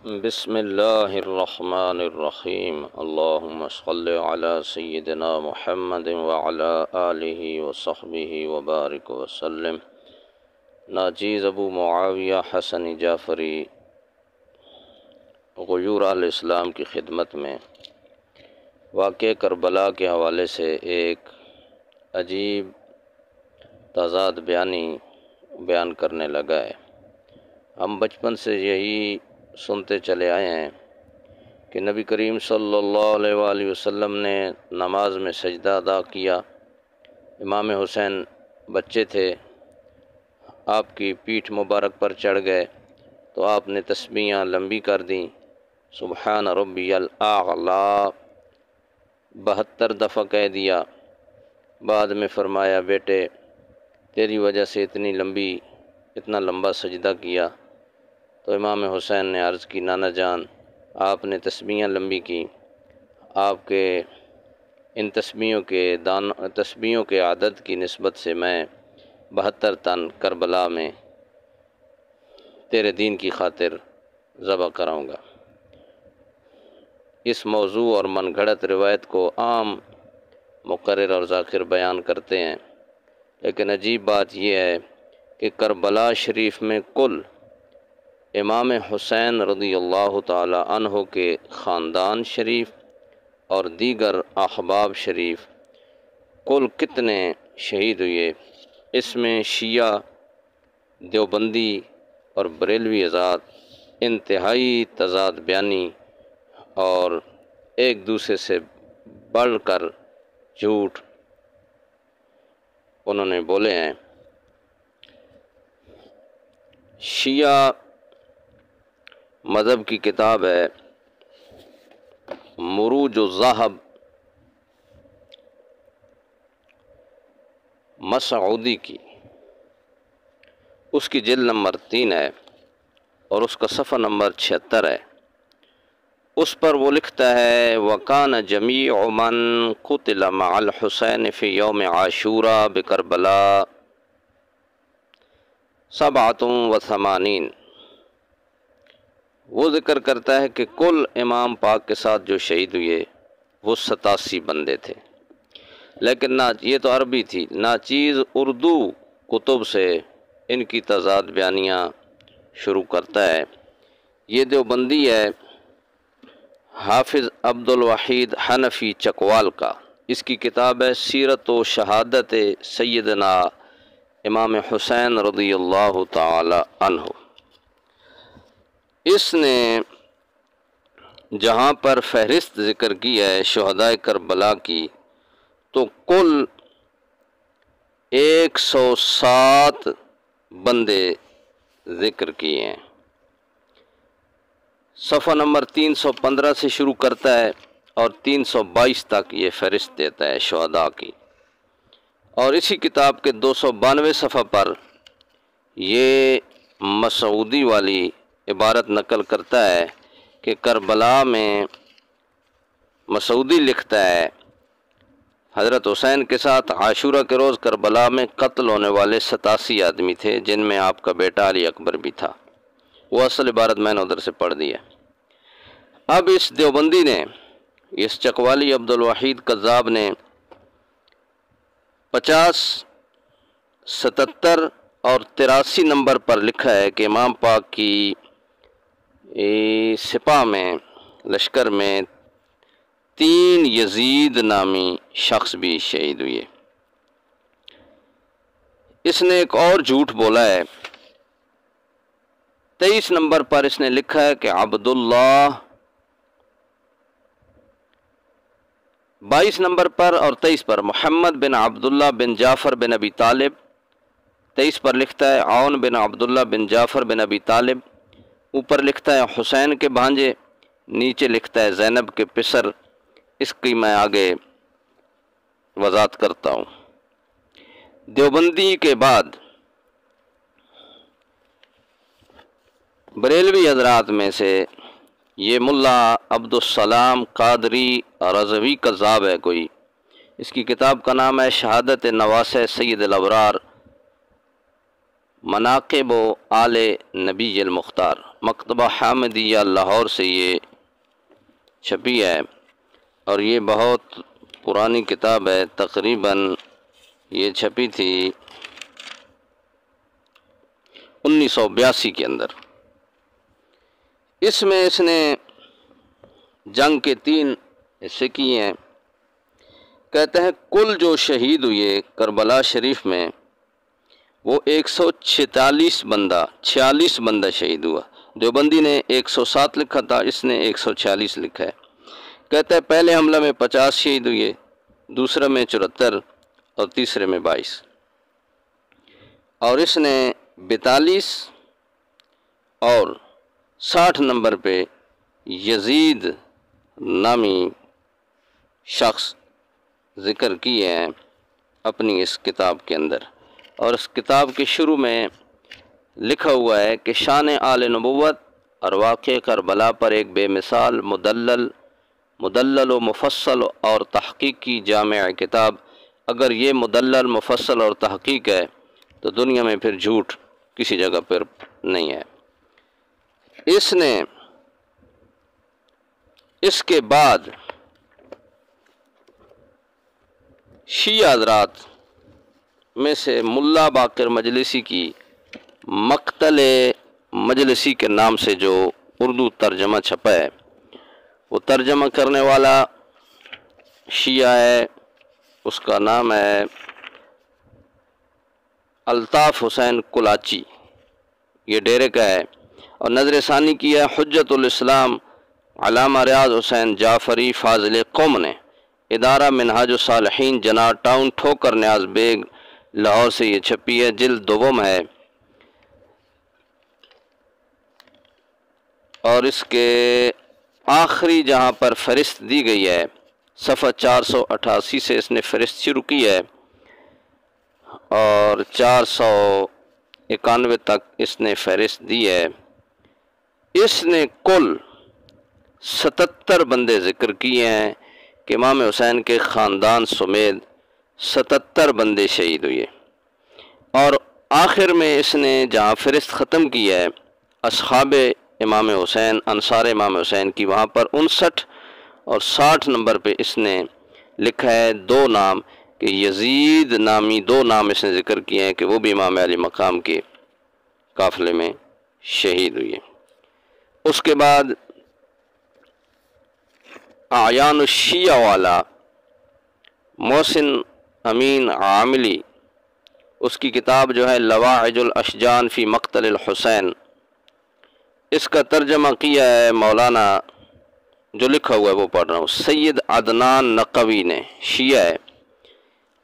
بسم اللہ الرحمن الرحیم اللہم صل علی سیدنا محمد وعلی آلہ وصحبہ وبارک وسلم۔ ناچیز ابو معاویہ حسن جعفری غیور اہل اسلام کی خدمت میں واقع کربلا کے حوالے سے ایک عجیب تضاد بیان کرنے لگا ہے۔ ہم بچپن سے یہی سنتے چلے آئے ہیں کہ نبی کریم صلی اللہ علیہ وآلہ وسلم نے نماز میں سجدہ ادا کیا، امام حسین بچے تھے، آپ کی پیٹھ مبارک پر چڑھ گئے تو آپ نے تسبیحاں لمبی کر دیں، سبحان ربی الاعلی 72 دفعہ کہہ دیا۔ بعد میں فرمایا بیٹے تیری وجہ سے اتنا لمبا سجدہ کیا، تو امام حسین نے عرض کی نانا جان آپ نے تسبیحاں لمبی کی، آپ کے ان تسبیحوں کے عدد کی نسبت سے میں 72 تن کربلا میں تیرے دین کی خاطر ذبح کراؤں گا۔ اس موضوع اور من گھڑت روایت کو عام مقرر اور ذاکر بیان کرتے ہیں، لیکن عجیب بات یہ ہے کہ کربلا شریف میں کل امام حسین رضی اللہ تعالی عنہ کے خاندان شریف اور دیگر احباب شریف کل کتنے شہید ہوئے، اس میں شیعہ، دیوبندی اور بریلوی حضرات انتہائی تضاد بیانی اور ایک دوسرے سے بڑھ کر جھوٹ انہوں نے بولے ہیں۔ شیعہ مذہب کی کتاب ہے مروج الذہب مسعودی کی، اس کی جلد نمبر 3 ہے اور اس کا صفحہ نمبر 76 ہے۔ اس پر وہ لکھتا ہے وَكَانَ جَمِيعُ مَنْ قُتِلَ مَعَ الْحُسَيْنِ فِي يَوْمِ عَاشُورَا بِكَرْبَلَا 87۔ وہ ذکر کرتا ہے کہ کل امام پاک کے ساتھ جو شہید ہوئے وہ 87 بندے تھے، لیکن یہ تو عربی تھی، ناچیز اردو کتب سے ان کی تضاد بیانیاں شروع کرتا ہے۔ یہ دیوبندی ہے حافظ عبد الوحید حنفی چکوال کا، اس کی کتاب ہے سیرت و شہادت سیدنا امام حسین رضی اللہ تعالی عنہ۔ اس نے جہاں پر فہرست ذکر کی ہے شہدائے کربلا کی تو کل 107 بندے ذکر کیے ہیں۔ صفحہ نمبر 315 سے شروع کرتا ہے اور 322 تک یہ فہرست دیتا ہے شہداء کی، اور اسی کتاب کے 292 صفحہ پر یہ مسعودی والی عبارت نقل کرتا ہے کہ کربلا میں مسعودی لکھتا ہے حضرت حسین کے ساتھ عاشورہ کے روز کربلا میں قتل ہونے والے 87 آدمی تھے، جن میں آپ کا بیٹا علی اکبر بھی تھا۔ وہ اصل عبارت میں نے ادھر سے پڑھ دی ہے۔ اب اس دیوبندی نے، اس چکوالی عبد الوحید کذاب نے 50، 77 اور 83 نمبر پر لکھا ہے کہ امام پاک کی سپاہ میں، لشکر میں 3 یزید نامی شخص بھی شہید ہوئے۔ اس نے ایک اور جھوٹ بولا ہے، 23 نمبر پر اس نے لکھا ہے کہ عبداللہ، 22 نمبر پر اور 23 پر محمد بن عبداللہ بن جعفر بن ابی طالب، 23 پر لکھتا ہے عون بن عبداللہ بن جعفر بن ابی طالب، اوپر لکھتا ہے حسین کے بھانجے، نیچے لکھتا ہے زینب کے پسر۔ اس کی میں آگے وضاحت کرتا ہوں۔ دیوبندی کے بعد بریلوی حضرات میں سے یہ ملا عبدالسلام قادری رضوی کذاب ہے کوئی، اس کی کتاب کا نام ہے شہادت نواسہ سید الابرار مناقب و آل نبی المختار۔ مکتبہ حامدیہ لاہور سے یہ چھپی ہے، اور یہ بہت پرانی کتاب ہے، تقریباً یہ چھپی تھی 1982 کے اندر۔ اس میں اس نے جنگ کے 3 حصے کیے ہیں۔ کہتے ہیں کل جو شہید ہوئے کربلا شریف میں وہ 146 بندہ شہید ہوا۔ دیوبندی نے 107 لکھا تھا، اس نے 146 لکھا ہے۔ کہتا ہے پہلے حملہ میں 50 شہید ہوئے، دوسرے میں 74 اور تیسرے میں 22، اور اس نے 42 اور 60 نمبر پہ یزید نامی شخص ذکر کیے ہیں اپنی اس کتاب کے اندر۔ اور اس کتاب کے شروع میں لکھا ہوا ہے کہ شان آل نبوت اور واقع کربلا پر ایک بے مثال مدلل و مفصل اور تحقیقی جامع کتاب۔ اگر یہ مدلل، مفصل اور تحقیق ہے تو دنیا میں پھر جھوٹ کسی جگہ پر نہیں ہے۔ اس نے اس کے بعد شیعہ حضرات میں سے ملا باقر مجلسی کی مقتل مجلسی کے نام سے جو اردو ترجمہ چھپا ہے، وہ ترجمہ کرنے والا شیعہ ہے، اس کا نام ہے الطاف حسین کلاچی، یہ ڈیرے کا ہے۔ اور نظر ثانی کی ہے حجت الاسلام علامہ ریاض حسین جعفری فاضل قوم نے، ادارہ منہاج الصالحین جناح ٹاؤن ٹھوکر نیاز بیگ لاہور سے یہ چھپی ہے، جلد دوم ہے۔ اور اس کے آخری جہاں پر فہرست دی گئی ہے صفحہ 488 سے اس نے فہرست شروع کی ہے، اور 491 تک اس نے فہرست دی ہے۔ اس نے کل 77 بندے ذکر کیے ہیں کہ امام حسین کے خاندان سمیت 77 بندے شہید ہوئے۔ اور آخر میں اس نے جہاں فہرست ختم کی ہے اصحاب امام حسین، انصار امام حسین کی، وہاں پر 59 اور 60 نمبر پہ اس نے لکھا ہے 2 نام، کہ یزید نامی 2 نام اس نے ذکر کیے ہیں کہ وہ بھی امام علی مقام کے قافلے میں شہید ہوئے۔ اس کے بعد اعیان الشیعہ والا محسن امین عاملی، اس کی کتاب جو ہے لواعج الاشجان فی مقتل الحسین، اس کا ترجمہ کیا ہے مولانا، جو لکھا ہوا ہے وہ پڑھ رہا ہوں، سید عدنان نقوی نے، شیعہ ہے۔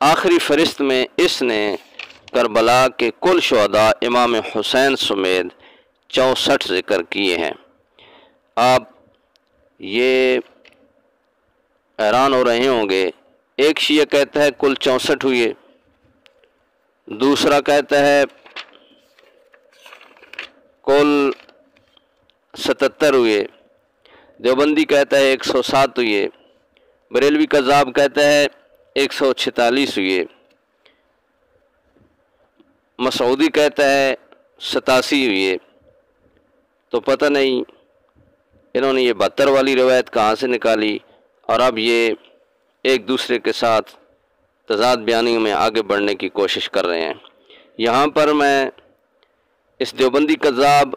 آخری فہرست میں اس نے کربلا کے کل شہداء امام حسین سمیت 64 ذکر کیے ہیں۔ آپ یہ حیران ہو رہے ہوں گے، ایک شیعہ کہتا ہے کل 64 ہوئے، دوسرا کہتا ہے کل 77 ہوئے، دیوبندی کہتا ہے 107 ہوئے، بریلوی کذاب کہتا ہے 146 ہوئے، مسعودی کہتا ہے 87 ہوئے۔ تو پتہ نہیں انہوں نے یہ 72 والی روایت کہاں سے نکالی، اور اب یہ ایک دوسرے کے ساتھ تضاد بیانیوں میں آگے بڑھنے کی کوشش کر رہے ہیں۔ یہاں پر میں اس دیوبندی کذاب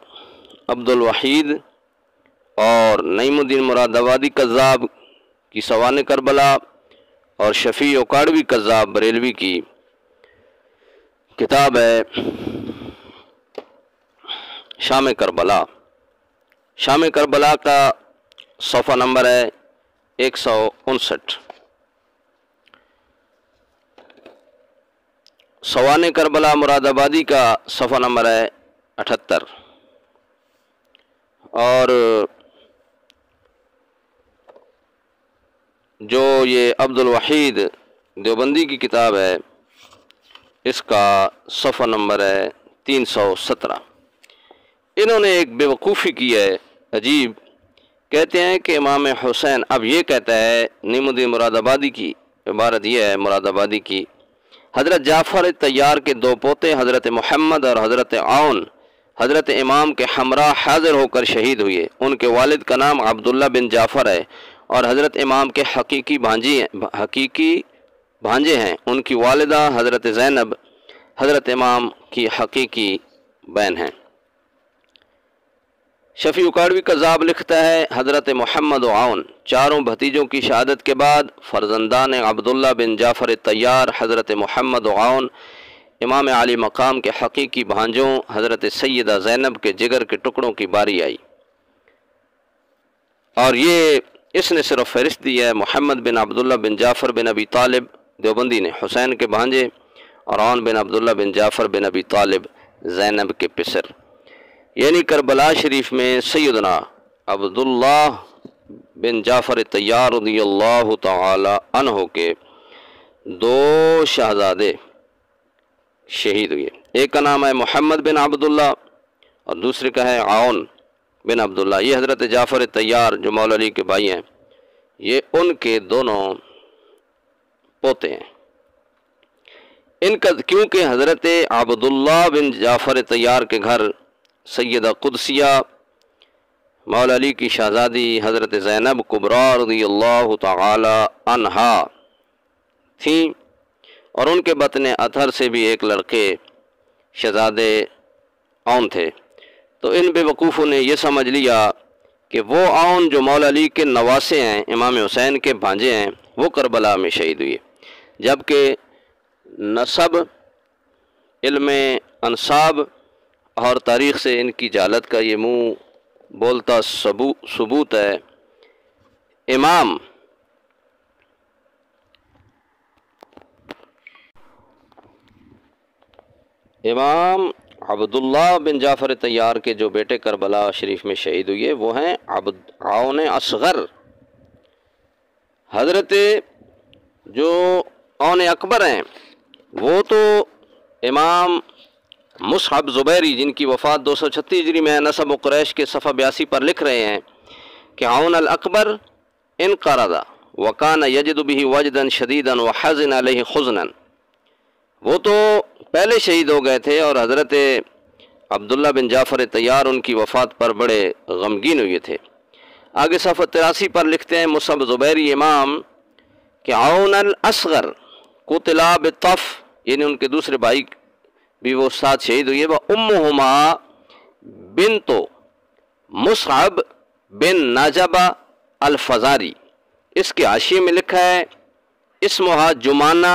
عبدالوحید اور نعیم الدین مراد آبادی کذاب کی سوانح کربلا اور شفیع اوکاڑوی کذاب بریلوی کی کتاب ہے شام کربلا۔ شام کربلا کا صفحہ نمبر ہے 159۔ سوانح کربلا مراد آبادی کا صفحہ نمبر ہے 78۔ اور جو یہ عبدالوحید دیوبندی کی کتاب ہے اس کا صفحہ نمبر ہے 317۔ انہوں نے ایک بے وقوفی کی ہے عجیب، کہتے ہیں کہ امام حسین، اب یہ کہتا ہے نعیم الدین مراد آبادی کی عبارت یہ ہے، مراد آبادی کی، حضرت جعفر طیار کے 2 پوتے حضرت محمد اور حضرت عون حضرت امام کے ہمراہ حاضر ہو کر شہید ہوئے۔ ان کے والد کا نام عبداللہ بن جعفر ہے اور حضرت امام کے حقیقی بھانجے ہیں۔ ان کی والدہ حضرت زینب حضرت امام کی حقیقی بہن ہیں۔ شفیع اکاڑوی کذاب لکھتا ہے حضرت محمد و عون چاروں بھتیجوں کی شہادت کے بعد فرزندان عبداللہ بن جعفر طیار حضرت محمد و عون امام علی مقام کے حقیقی بھانجوں حضرت سیدہ زینب کے جگر کے ٹکڑوں کی باری آئی، اور یہ اس نے صرف فہرست دی ہے۔ محمد بن عبداللہ بن جعفر بن ابی طالب دیوبندی نے حسین کے بھانجے، اور عون بن عبداللہ بن جعفر بن ابی طالب زینب کے پسر، یعنی کربلا شریف میں سیدنا عبداللہ بن جعفر طیار رضی اللہ تعالی عنہ کے دو شہزادے شہید ہوئے۔ ایک کا نام ہے محمد بن عبداللہ اور دوسرے کا ہے عون بن عبداللہ۔ یہ حضرت جعفر طیار جو مولا علی کے بھائی ہیں، یہ ان کے دونوں پوتے ہیں۔ ان کا کیونکہ حضرت عبداللہ بن جعفر طیار کے گھر سیدہ قدسیہ مولا علی کی شہزادی حضرت زینب کبریٰ رضی اللہ تعالی عنہا تھیں، اور ان کے بطن اطہر سے بھی ایک لڑکے شہزادے عون تھے۔ تو ان بے وقوفوں نے یہ سمجھ لیا کہ وہ عون جو مولا علی کے نواسے ہیں، امام حسین کے بھانجے ہیں، وہ کربلا میں شہید ہوئے، جبکہ نسب، علم انساب اور تاریخ سے ان کی جہالت کا یہ منہ بولتا ثبوت ہے۔ امام عبداللہ بن جعفر طیار کے جو بیٹے کربلا شریف میں شہید ہوئے وہ ہیں عون اصغر۔ حضرت جو عون اکبر ہیں وہ تو امام مصعب زبیری، جن کی وفات 236 ہجری میں ہے، نسب و قریش کے صفحہ 82 پر لکھ رہے ہیں کہ عون الاکبر انقرض وکان یجد به وجدا شدیدا وحزن علیہ حزنا، وہ تو پہلے شہید ہو گئے تھے اور حضرت عبداللہ بن جعفر طیار ان کی وفات پر بڑے غمگین ہوئے تھے۔ آگے صفحہ 83 پر لکھتے ہیں مصعب زبیری امام کہ عون الاصغر قتل بالطف، یعنی ان کے دوسرے بھائی بھی وہ ساتھ شہید ہوئے، وہ امہما بنت مصعب بن نجبہ الفزاری۔ اس کے حاشیے میں لکھا ہے اسمہا جمانہ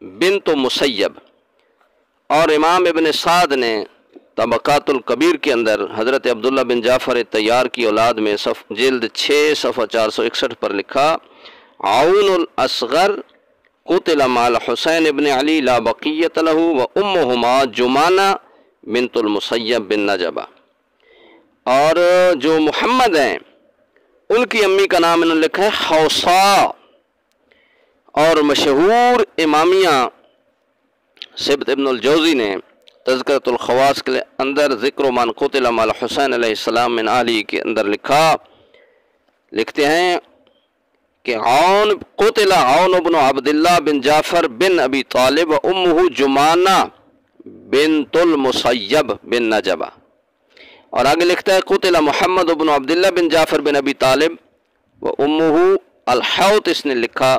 بنت مسیب، اور امام ابن سعد نے طبقات الکبیر کے اندر حضرت عبداللہ بن جعفر طیار کی اولاد میں جلد 6 صفحہ 461 پر لکھا عون الاصغر قتل مال حسین ابن علی لا بقیت لہ و امہما جمانہ بنت المسیب بن نجبہ۔ اور جو محمد ہیں ان کی امی کا نام انہوں نے لکھا ہے حوصا، اور مشہور امامیہ سبت ابن الجوزی نے تذکرۃ الخواص کے اندر ذکر من قتل مال حسین علیہ السلام من علی کے اندر لکھتے ہیں کہ عون قتل عون بن عبداللہ بن جعفر بن ابی طالب و امہ جمانہ بنت المسیب بن نجبہ، اور آگے لکھتا ہے قتل محمد بن عبداللہ بن جعفر بن ابی طالب و امہ الحوت، اس نے لکھا،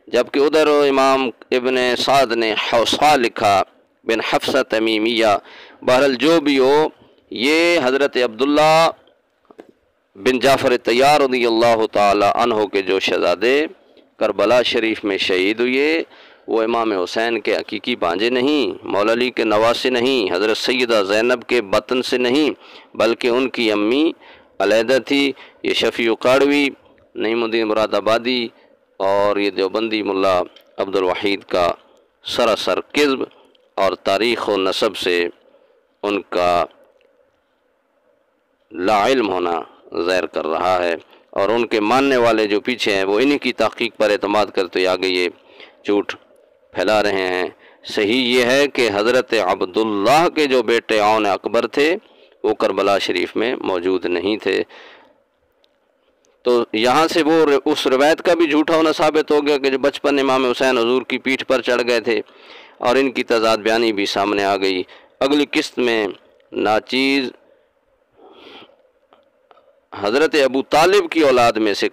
جبکہ ادھر امام ابن سعد نے حوصا لکھا بن حفصہ تمیمیہ۔ بہرحال جو بھی ہو، یہ حضرت عبداللہ بن جعفر طیار رضی اللہ تعالی عنہ کے جو شہزادے کربلا شریف میں شہید ہوئے وہ امام حسین کے حقیقی بھانجے نہیں، مولا علی کے نواسے نہیں، حضرت سیدہ زینب کے بطن سے نہیں، بلکہ ان کی امی علیحدہ تھی۔ یہ شفیع اکاڑوی، نعیم الدین مراد آبادی اور یہ دیوبندی ملا عبد الوحید کا سراسر کذب اور تاریخ و نسب سے ان کا لا علم ہونا ظاہر کر رہا ہے، اور ان کے ماننے والے جو پیچھے ہیں وہ انہی کی تحقیق پر اعتماد کرتے آگے یہ جھوٹ پھیلا رہے ہیں۔ صحیح یہ ہے کہ حضرت عبداللہ کے جو بیٹے عون اکبر تھے وہ کربلا شریف میں موجود نہیں تھے۔ تو یہاں سے وہ اس روایت کا بھی جھوٹا ہونا ثابت ہو گیا کہ جو بچپن امام حسین حضور کی پیٹھ پر چڑھ گئے تھے، اور ان کی تضاد بیانی بھی سامنے آ گئی۔ اگلی قسط میں ناچیز حضرت ابو طالب کی اولاد میں سے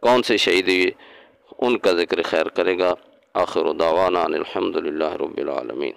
کون سے شہید ہوئے ان کا ذکر خیر کرے گا۔ آخر دعوانا ان الحمد للہ رب العالمین۔